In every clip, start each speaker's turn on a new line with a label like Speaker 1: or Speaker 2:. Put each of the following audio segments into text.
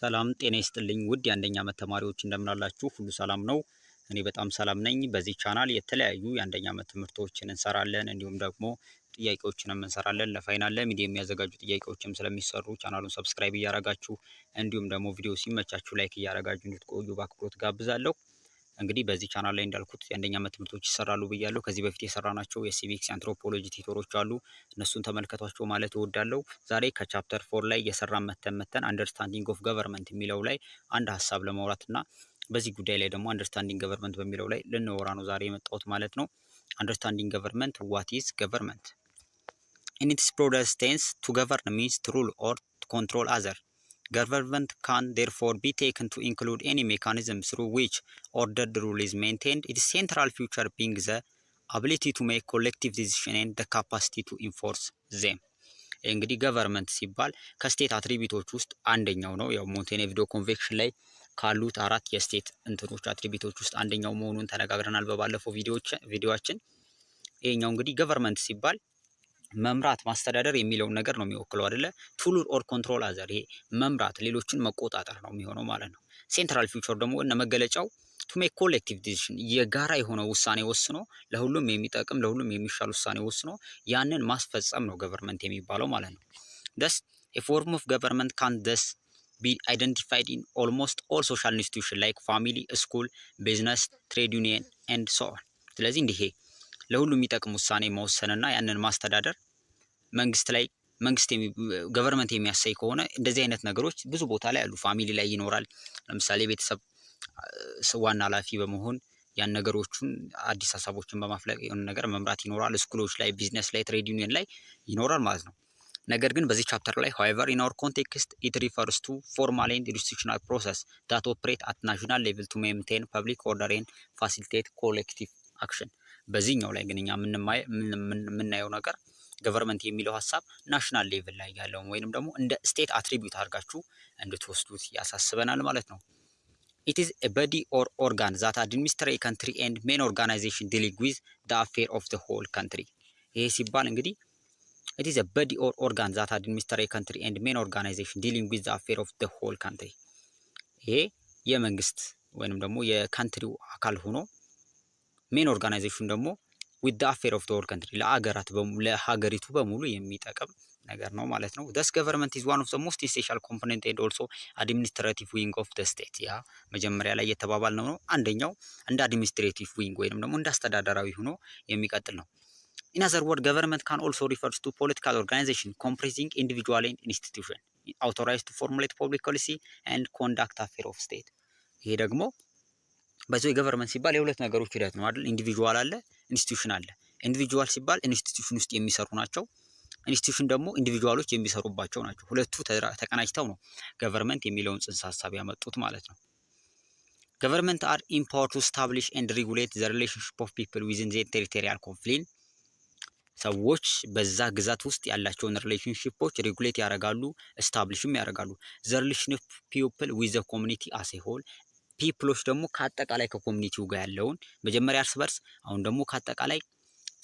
Speaker 1: ሰላም ጤና ይስጥልኝ ውድ የአንደኛ ዓመት ተማሪዎች እንደምን አላችሁ? ሁሉ ሰላም ነው? እኔ በጣም ሰላም ነኝ። በዚህ ቻናል የተለያዩ የአንደኛ ዓመት ትምህርቶችን እንሰራለን፣ እንዲሁም ደግሞ ጥያቄዎችንም እንሰራለን። ለፋይናል ለሚድ የሚያዘጋጁ ጥያቄዎችም ስለሚሰሩ ቻናሉን ሰብስክራይብ እያረጋችሁ እንዲሁም ደግሞ ቪዲዮ ሲመቻችሁ ላይክ እያረጋችሁ እንድትቆዩ በአክብሮት ጋብዛለሁ። እንግዲህ በዚህ ቻናል ላይ እንዳልኩት የአንደኛ ዓመት ትምህርቶች ይሰራሉ ብያለሁ። ከዚህ በፊት የሰራናቸው የሲቪክስ አንትሮፖሎጂ ቲቶሮች አሉ፣ እነሱን ተመልከቷቸው ማለት እወዳለሁ። ዛሬ ከቻፕተር 4 ላይ የሰራን መተን አንደርስታንዲንግ ኦፍ ገቨርንመንት የሚለው ላይ አንድ ሀሳብ ለማውራትና በዚህ ጉዳይ ላይ ደግሞ አንደርስታንዲንግ ገቨርንመንት በሚለው ላይ ልንወራ ነው ዛሬ የመጣሁት ማለት ነው። አንደርስታንዲንግ ገቨርንመንት ዋት ኢዝ ገቨርንመንት ኢን ኢትስ broadest sense to govern means to rule or to control other. Government can therefore be taken to include any mechanism through which ordered rule is maintained, its central feature being the ability to make collective decisions and the capacity to enforce them. እንግዲህ ገቨርንመንት ሲባል ከስቴት አትሪቢዩቶች ውስጥ አንደኛው ነው። ያው ሞንቴኔቪዲዮ ኮንቬንሽን ላይ ካሉት አራት የስቴት እንትኖች አትሪቢዩቶች ውስጥ አንደኛው መሆኑን ተነጋግረናል በባለፈው ቪዲዮአችን። ይሄኛው እንግዲህ ገቨርንመንት ሲባል መምራት ማስተዳደር የሚለውን ነገር ነው የሚወክለው አይደለ? ቱ ሩል ኦር ኮንትሮል አዘር፣ ይሄ መምራት ሌሎችን መቆጣጠር ነው የሚሆነው ማለት ነው። ሴንትራል ፊውቸር ደግሞ እነ መገለጫው ቱ ሜክ ኮሌክቲቭ ዲሲዥን፣ የጋራ የሆነ ውሳኔ ወስኖ ለሁሉም የሚጠቅም ለሁሉም የሚሻል ውሳኔ ወስኖ ያንን ማስፈጸም ነው ገቨርንመንት የሚባለው ማለት ነው። thus a form of government can thus be identified in almost all social institutions like family, school, business, trade union and so on። ስለዚህ እንዲህ ለሁሉም የሚጠቅም ውሳኔ መወሰንና ያንን ማስተዳደር መንግስት ገቨርንመንት የሚያሳይ ከሆነ እንደዚህ አይነት ነገሮች ብዙ ቦታ ላይ አሉ። ፋሚሊ ላይ ይኖራል። ለምሳሌ ቤተሰብ ዋና ኃላፊ በመሆን ያን ነገሮቹን አዲስ ሀሳቦችን በማፍለቅ የሆነ ነገር መምራት ይኖራል። ስኩሎች ላይ፣ ቢዝነስ ላይ፣ ትሬድ ዩኒየን ላይ ይኖራል ማለት ነው። ነገር ግን በዚህ ቻፕተር ላይ however in our context it refers to formal and institutional process that operate at national level to maintain public order and facilitate collective action። በዚህኛው ላይ ግን እኛ የምናየው ነገር ገቨርንመንት የሚለው ሀሳብ ናሽናል ሌቭል ላይ ያለውን ወይንም ደግሞ እንደ ስቴት አትሪቢዩት አድርጋችሁ እንድትወስዱት ያሳስበናል ማለት ነው። it is a body or organ that administer a country and main organization dealing with the affair of the whole country። ይሄ ሲባል እንግዲህ it is a body or organ that administer a country and main organization dealing with the affair of the whole country። ይሄ የመንግስት ወይንም ደግሞ የካንትሪው አካል ሆኖ ሜን ኦርጋናይዜሽን ደግሞ with the affair of the whole country ለሀገሪቱ በሙሉ የሚጠቅም ነገር ነው ማለት ነው። thus government is one of the most essential component and also administrative wing of the state። ያ መጀመሪያ ላይ የተባባል ነው። አንደኛው እንደ አድሚኒስትሬቲቭ ዊንግ ወይንም ደግሞ እንደ አስተዳደራዊ ሆኖ የሚቀጥል ነው። in other words government can also refers to political organization comprising individual and institution authorized to formulate public policy and conduct affair of state። ይሄ ደግሞ በዚህ ገቨርንመንት ሲባል የሁለት ነገሮች ሂደት ነው አይደል? ኢንዲቪጁዋል አለ፣ ኢንስቲትዩሽን አለ። ኢንዲቪጁዋል ሲባል ኢንስቲትዩሽን ውስጥ የሚሰሩ ናቸው። ኢንስቲትዩሽን ደግሞ ኢንዲቪጁዋሎች የሚሰሩባቸው ናቸው። ሁለቱ ተቀናጅተው ነው ገቨርንመንት የሚለውን ጽንሰ ሐሳብ ያመጡት ማለት ነው። ገቨርንመንት አር ኢምፓወር ቱ ስታብሊሽ ኤንድ ሬጉሌት ዘ ሪሌሽንሺፕ ኦፍ ፒፕል ዊዝን ዘ ቴሪቶሪያል ኮንፍሊክት። ሰዎች በዛ ግዛት ውስጥ ያላቸውን ሪሌሽንሺፖች ሬጉሌት ያደርጋሉ፣ ስታብሊሽም ያደርጋሉ። ዘ ሪሌሽን ኦፍ ፒፕል ዊዝ ዘ ኮሚኒቲ አስ ኤ ሆል፣ ፒፕሎች ደግሞ ከአጠቃላይ ከኮሚኒቲው ጋር ያለውን መጀመሪያ እርስ በርስ፣ አሁን ደግሞ ከአጠቃላይ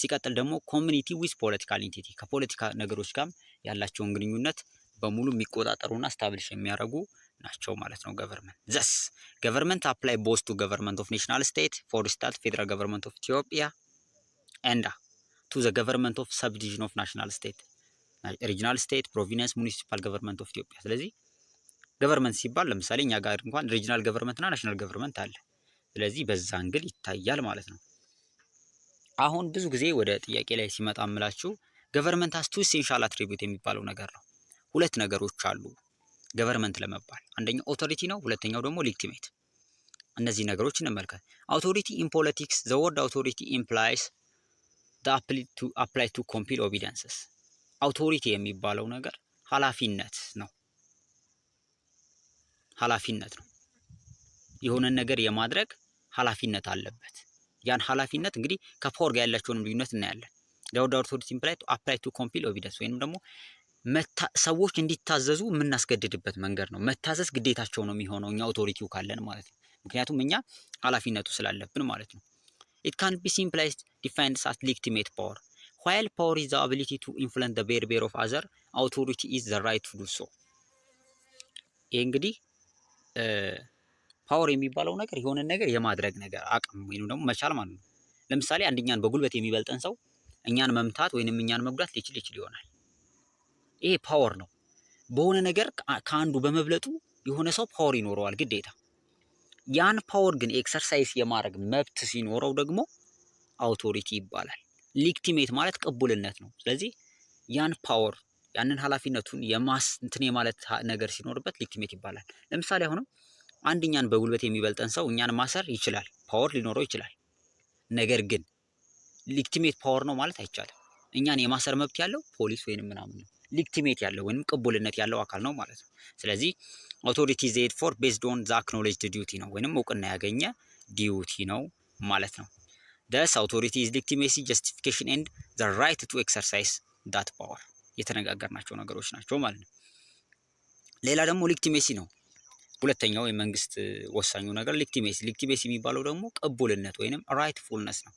Speaker 1: ሲቀጥል ደግሞ ኮሚኒቲ ዊዝ ፖለቲካል ኢንቲቲ ከፖለቲካ ነገሮች ጋር ያላቸውን ግንኙነት በሙሉ የሚቆጣጠሩና ስታብሊሽ የሚያደርጉ ናቸው ማለት ነው ገቨርንመንት። ዘስ ገቨርንመንት አፕላይ ቦዝ ቱ ገቨርንመንት ኦፍ ናሽናል ስቴት ፎር ኢንስታንስ ፌደራል ገቨርንመንት ኦፍ ኢትዮጵያ ኤንድ ቱ ዘ ገቨርንመንት ኦፍ ሰብዲቪዥን ኦፍ ናሽናል ስቴት ሪጂናል ስቴት ፕሮቪንስ ሙኒሲፓል ገቨርንመንት ኦፍ ኢትዮጵያ። ስለዚህ ገቨርንመንት ሲባል ለምሳሌ እኛ ጋር እንኳን ሪጂናል ገቨርንመንት እና ናሽናል ገቨርንመንት አለ። ስለዚህ በዛ አንግል ይታያል ማለት ነው። አሁን ብዙ ጊዜ ወደ ጥያቄ ላይ ሲመጣ ምላችሁ ገቨርንመንት አስ ቱ ኢሴንሻል አትሪቢዩት የሚባለው ነገር ነው። ሁለት ነገሮች አሉ ገቨርንመንት ለመባል፣ አንደኛው ኦቶሪቲ ነው፣ ሁለተኛው ደግሞ ሌጂቲሜት። እነዚህ ነገሮች እንመልከት። አውቶሪቲ ኢን ፖለቲክስ ዘ ወርድ አውቶሪቲ ኢምፕላይስ ዘ አፕላይ ቱ ኮምፒል ኦቢዲየንስስ። አውቶሪቲ የሚባለው ነገር ኃላፊነት ነው። ኃላፊነት ነው። የሆነን ነገር የማድረግ ኃላፊነት አለበት። ያን ኃላፊነት እንግዲህ ከፓወር ጋር ያላቸውን ልዩነት እናያለን። ዳውድ አውቶሪቲ ኢምፕላይ ቱ አፕላይ ቱ ኮምፒል ኦቢዲየንስ ወይንም ደግሞ ሰዎች እንዲታዘዙ የምናስገድድበት መንገድ ነው። መታዘዝ ግዴታቸው ነው የሚሆነው እኛ አውቶሪቲው ካለን ማለት ነው። ምክንያቱም እኛ ኃላፊነቱ ስላለብን ማለት ነው። it can be simply defined as legitimate power while power is the ability to influence the behavior of other authority is the right to do so። ይሄ እንግዲህ ፓወር የሚባለው ነገር የሆነ ነገር የማድረግ ነገር አቅም ወይንም ደግሞ መቻል ማለት ነው። ለምሳሌ አንደኛን በጉልበት የሚበልጠን ሰው እኛን መምታት ወይንም እኛን መጉዳት ሊችል ይሆናል። ይሄ ፓወር ነው። በሆነ ነገር ከአንዱ በመብለጡ የሆነ ሰው ፓወር ይኖረዋል ግዴታ። ያን ፓወር ግን ኤክሰርሳይዝ የማድረግ መብት ሲኖረው ደግሞ አውቶሪቲ ይባላል። ሊግቲሜት ማለት ቅቡልነት ነው። ስለዚህ ያን ፓወር ያንን ኃላፊነቱን እንትን የማለት ነገር ሲኖርበት ሊግቲሜት ይባላል። ለምሳሌ አሁንም አንደኛን በጉልበት የሚበልጠን ሰው እኛን ማሰር ይችላል፣ ፓወር ሊኖረው ይችላል። ነገር ግን ሊግቲሜት ፓወር ነው ማለት አይቻልም። እኛን የማሰር መብት ያለው ፖሊስ ወይንም ምናምን ነው። ሊግቲሜት ያለው ወይንም ቅቡልነት ያለው አካል ነው ማለት ነው። ስለዚህ አውቶሪቲ ዜድ ፎር ቤዝድ ኦን ዘ አክኖሌጅድ ዲዩቲ ነው ወይንም እውቅና ያገኘ ዲዩቲ ነው ማለት ነው። ደስ አውቶሪቲ ኢዝ ሊግቲሜሲ ጀስቲፊኬሽን ኤንድ ዘ ራይት ቱ ኤክሰርሳይዝ ዳት ፓወር የተነጋገርናቸው ነገሮች ናቸው ማለት ነው። ሌላ ደግሞ ሊግቲሜሲ ነው። ሁለተኛው የመንግስት ወሳኙ ነገር ሊግቲሜሲ የሚባለው ደግሞ ቅቡልነት ወይንም ራይትፉልነስ ነው።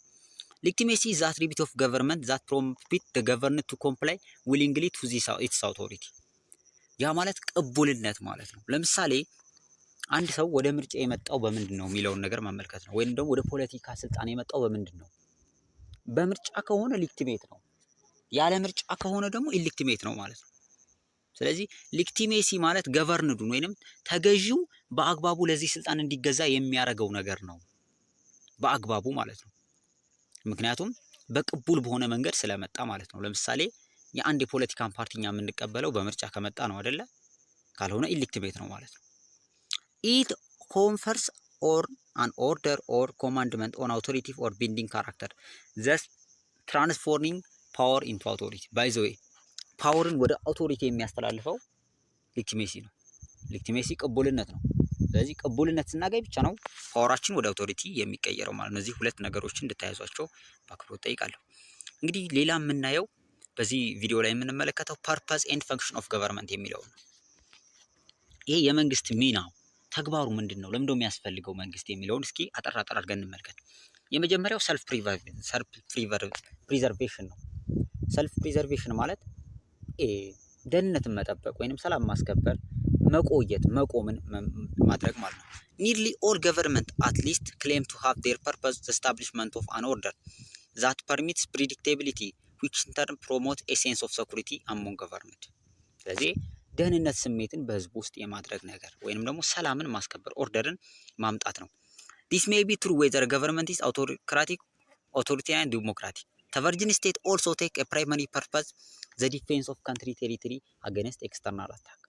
Speaker 1: ሊግቲሜሲ is the attribute of government that permit the government to comply willingly to its authority። ያ ማለት ቅቡልነት ማለት ነው። ለምሳሌ አንድ ሰው ወደ ምርጫ የመጣው በምንድን ነው የሚለውን ነገር መመልከት ነው። ወይንም ደግሞ ወደ ፖለቲካ ስልጣን የመጣው በምንድን ነው? በምርጫ ከሆነ ሊግቲሜት ነው፣ ያለ ምርጫ ከሆነ ደግሞ ኢሊግቲሜት ነው ማለት ነው። ስለዚህ ሊግቲሜሲ ማለት ገቨርንዱን ወይንም ተገዢው በአግባቡ ለዚህ ስልጣን እንዲገዛ የሚያደርገው ነገር ነው፣ በአግባቡ ማለት ነው። ምክንያቱም በቅቡል በሆነ መንገድ ስለመጣ ማለት ነው። ለምሳሌ የአንድ የፖለቲካን ፓርቲኛ የምንቀበለው በምርጫ ከመጣ ነው አይደለ? ካልሆነ ኢሊግቲሜት ነው ማለት ነው። ኢት ኮንፈርስ ኦር አን ኦርደር ኦር ኮማንድመንት ኦን አውቶሪቲ ኦር ቢንዲንግ ካራክተር ዘስ ትራንስፎርሚንግ ፓወር ኢንቱ አውቶሪቲ። ባይ ዘ ዌይ ፓወርን ወደ አውቶሪቲ የሚያስተላልፈው ሊግቲሜሲ ነው። ሊግቲሜሲ ቅቡልነት ነው። ስለዚህ ቅቡልነት ስናገኝ ብቻ ነው ፓወራችን ወደ አውቶሪቲ የሚቀየረው ማለት ነው። እነዚህ ሁለት ነገሮችን እንድታያዟቸው በአክብሮት ጠይቃለሁ። እንግዲህ ሌላ የምናየው በዚህ ቪዲዮ ላይ የምንመለከተው ፐርፐዝ ኤንድ ፈንክሽን ኦፍ ገቨርንመንት የሚለው ነው። ይሄ የመንግስት ሚናው ተግባሩ ምንድን ነው? ለምንድነው የሚያስፈልገው መንግስት የሚለውን እስኪ አጠር አድርገን እንመልከት። የመጀመሪያው ሰልፍ ፕሪዘርቬሽን ነው። ሰልፍ ፕሪዘርቬሽን ማለት ደህንነትን መጠበቅ ወይንም ሰላም ማስከበር፣ መቆየት፣ መቆምን ማድረግ ማለት ነው። ኒርሊ ኦል ገቨርንመንት አት ሊስት ክሌም ቱ ሃቭ ዴር ፐርፐዝ ኤስታብሊሽመንት ኦፍ አን ኦርደር ዛት ፐርሚትስ ፕሪዲክቴቢሊቲ ዊች ኢን ተርን ፕሮሞት ኤ ሴንስ ኦፍ ሴኩሪቲ አሞንግ ገቨርንመንት። ስለዚህ ደህንነት ስሜትን በህዝቡ ውስጥ የማድረግ ነገር ወይንም ደግሞ ሰላምን ማስከበር ኦርደርን ማምጣት ነው። ዲስ ሜይ ቢ ትሩ ዌዘር ገቨርንመንት ኢዝ አውቶክራቲክ አውቶሪታሪያን ዲሞክራቲክ። ዘ ቨርጂን ስቴት ኦልሶ ቴክ ኤ ፕራይመሪ ፐርፐዝ ዘ ዲፌንስ ኦፍ ካንትሪ ቴሪቶሪ አገንስት ኤክስተርናል አታክ።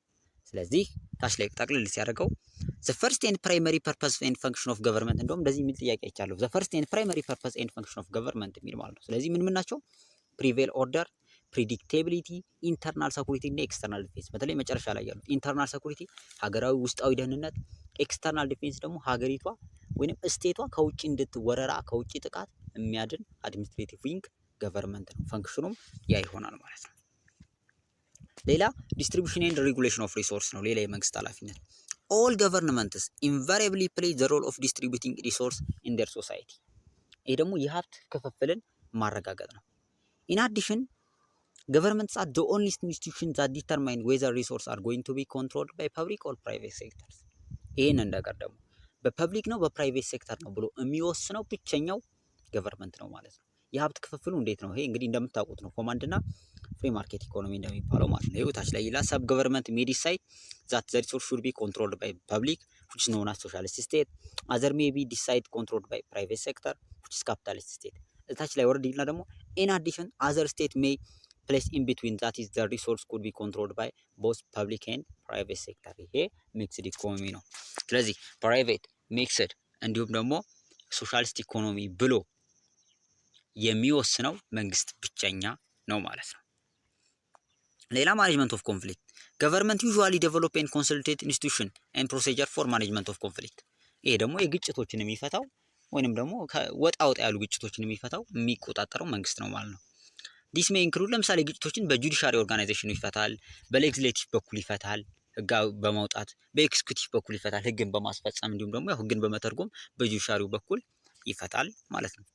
Speaker 1: ስለዚህ ታች ላይ ጠቅልል ሲያደርገው ዘ ፈርስት ኤንድ ፕራይመሪ ፐርፐዝ ኤንድ ፈንክሽን ኦፍ ገቨርንመንት፣ እንደውም እንደዚህ የሚል ጥያቄ አይቻለሁ። ዘ ፈርስት ኤንድ ፕራይመሪ ፐርፐዝ ኤንድ ፈንክሽን ኦፍ ገቨርንመንት የሚል ማለት ነው። ስለዚህ ምን ናቸው? ፕሪቬል ኦርደር፣ ፕሪዲክቴቢሊቲ፣ ኢንተርናል ሴኩሪቲ እና ኤክስተርናል ዲፌንስ። በተለይ መጨረሻ ላይ ያሉት ኢንተርናል ሴኩሪቲ ሀገራዊ ውስጣዊ ደህንነት፣ ኤክስተርናል ዲፌንስ ደግሞ ሀገሪቷ ወይንም ስቴቷ ከውጭ እንድትወረራ ከውጭ ጥቃት የሚያድን አድሚኒስትሬቲቭ ዊንግ ገቨርንመንት ነው። ፈንክሽኑም ያ ይሆናል ማለት ነው። ሌላ ዲስትሪቢዩሽን ኤንድ ሬጉሌሽን ኦፍ ሪሶርስ ነው። ሌላ የመንግስት ኃላፊነት ኦል ገቨርንመንትስ ኢንቫሪያብሊ ፕሌይ ዘ ሮል ኦፍ ዲስትሪቢዩቲንግ ሪሶርስ ኢን ዴር ሶሳይቲ። ይሄ ደግሞ የሀብት ክፍፍልን ማረጋገጥ ነው። ኢን አዲሽን ገቨርንመንትስ አር ዘ ኦንሊ ኢንስቲትዩሽን ዛት ዲተርማይን ዌዘር ሪሶርስ አር ጎይንግ ቱ ቢ ኮንትሮልድ ባይ ፐብሊክ ኦር ፕራይቬት ሴክተርስ። ይህንን ነገር ደግሞ በፐብሊክ ነው በፕራይቬት ሴክተር ነው ብሎ የሚወስነው ብቸኛው ገቨርንመንት ነው ማለት ነው። የሀብት ክፍፍሉ እንዴት ነው? ይሄ እንግዲህ እንደምታውቁት ነው ኮማንድና ፍሪ ማርኬት ኢኮኖሚ እንደሚባለው ማለት ነው። ይኸው ታች ላይ ይላል ሰብ ገቨርንመንት ሜይ ዲሳይድ ዛት ዘ ሪሶርስ ሹድ ቢ ኮንትሮልድ ባይ ፐብሊክ ዊች ኢዝ ኖን አዝ ሶሻሊስት ስቴት አዘር ሜይ ቢ ዲሳይድ ኮንትሮልድ ባይ ፕራይቬት ሴክተር ዊች ኢዝ ካፒታሊስት ስቴት። ታች ላይ ወርድ ይልና ደግሞ ኢን አዲሽን አዘር ስቴት ሜይ ፕሌስ ኢን ቢትዊን ዛት ኢዝ ዘ ሪሶርስ ኩድ ቢ ኮንትሮልድ ባይ ቦዝ ፐብሊክ ኤንድ ፕራይቬት ሴክተር። ይሄ ሚክስድ ኢኮኖሚ ነው። ስለዚህ ፕራይቬት፣ ሚክስድ እንዲሁም ደግሞ ሶሻሊስት ኢኮኖሚ ብሎ የሚወስነው መንግስት ብቸኛ ነው ማለት ነው። ሌላ ማኔጅመንት ኦፍ ኮንፍሊክት ገቨርንመንት ዩዥዋሊ ዴቨሎፕ ኤንድ ኮንሶሊዴት ኢንስቲትዩሽን ኤንድ ፕሮሲጀር ፎር ማኔጅመንት ኦፍ ኮንፍሊክት። ይሄ ደግሞ የግጭቶችን የሚፈታው ወይንም ደግሞ ወጣ ያሉ ግጭቶችን የሚፈታው የሚቆጣጠረው መንግስት ነው ማለት ነው። ዲስ ሜይ ኢንክሉድ ለምሳሌ ግጭቶችን በጁዲሻሪ ኦርጋናይዜሽኑ ይፈታል፣ በሌጅስሌቲቭ በኩል ይፈታል ህግ በማውጣት፣ በኤክስኪዩቲቭ በኩል ይፈታል ህግን በማስፈጸም እንዲሁም ደግሞ ህግን በመተርጎም በጁዲሻሪው በኩል ይፈታል ማለት ነው።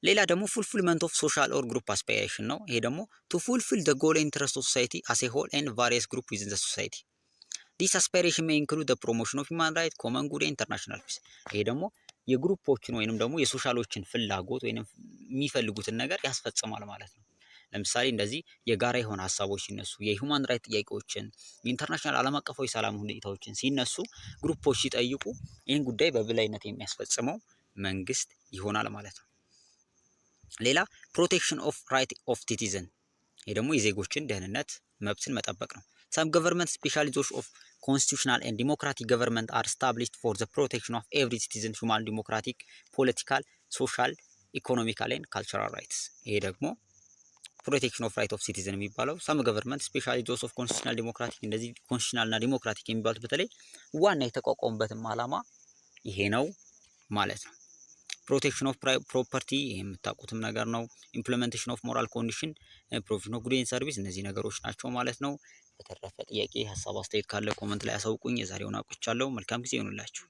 Speaker 1: ሌላ ደግሞ ፉልፊልመንት ኦፍ ሶሻል ኦር ግሩፕ አስፓይሬሽን ነው። ይሄ ደግሞ ቱ ፉልፊል ዘ ጎል ኢንትረስት ኦፍ ሶሳይቲ አስ ኤ ሆል ኤንድ ቫሪየስ ግሩፕ ዊዝን ዘ ሶሳይቲ ዲስ አስፓይሬሽን ሜይ ኢንክሉድ ዘ ፕሮሞሽን ኦፍ ሂውማን ራይት ኮመን ጉድ ኢንተርናሽናል ፒስ። ይሄ ደግሞ የግሩፖችን ወይንም ደግሞ የሶሻሎችን ፍላጎት ወይንም የሚፈልጉትን ነገር ያስፈጽማል ማለት ነው። ለምሳሌ እንደዚህ የጋራ የሆነ ሀሳቦች ሲነሱ የሂውማን ራይት ጥያቄዎችን የኢንተርናሽናል ዓለም አቀፋዊ ሰላም ሁኔታዎችን ሲነሱ ግሩፖች ሲጠይቁ ይህን ጉዳይ በበላይነት የሚያስፈጽመው መንግስት ይሆናል ማለት ነው። ሌላ ፕሮቴክሽን ኦፍ ራይት ኦፍ ሲቲዝን፣ ይህ ደግሞ የዜጎችን ደህንነት መብትን መጠበቅ ነው። ሰም ገቨርንመንት ስፔሻሊ ዞች ኦፍ ኮንስቲቱሽናል ኤንድ ዲሞክራቲክ ገቨርንመንት አር ስታብሊሽድ ፎር ዘ ፕሮቴክሽን ኦፍ ኤቭሪ ሲቲዝን ሁማን ዲሞክራቲክ ፖለቲካል ሶሻል ኢኮኖሚካል ኤንድ ካልቸራል ራይትስ። ይሄ ደግሞ ፕሮቴክሽን ኦፍ ራይት ኦፍ ሲቲዝን የሚባለው ሰም ገቨርንመንት ስፔሻሊ ዞች ኦፍ ኮንስቲቱሽናል ዲሞክራቲክ፣ እንደዚህ ኮንስቲቱሽናል እና ዲሞክራቲክ የሚባሉት በተለይ ዋና የተቋቋሙበትም ዓላማ ይሄ ነው ማለት ነው። ፕሮቴክሽን ኦፍ ፕሮፐርቲ የምታውቁትም ነገር ነው። ኢምፕሊሜንቴሽን ኦፍ ሞራል ኮንዲሽን፣ ፕሮቪዥን ኦፍ ጉድ ኤንድ ሰርቪስ፣ እነዚህ ነገሮች ናቸው ማለት ነው። በተረፈ ጥያቄ ሀሳብ አስተያየት ካለ ኮመንት ላይ አሳውቁኝ። የዛሬውን አውቅቻለሁ። መልካም ጊዜ ይሆንላችሁ።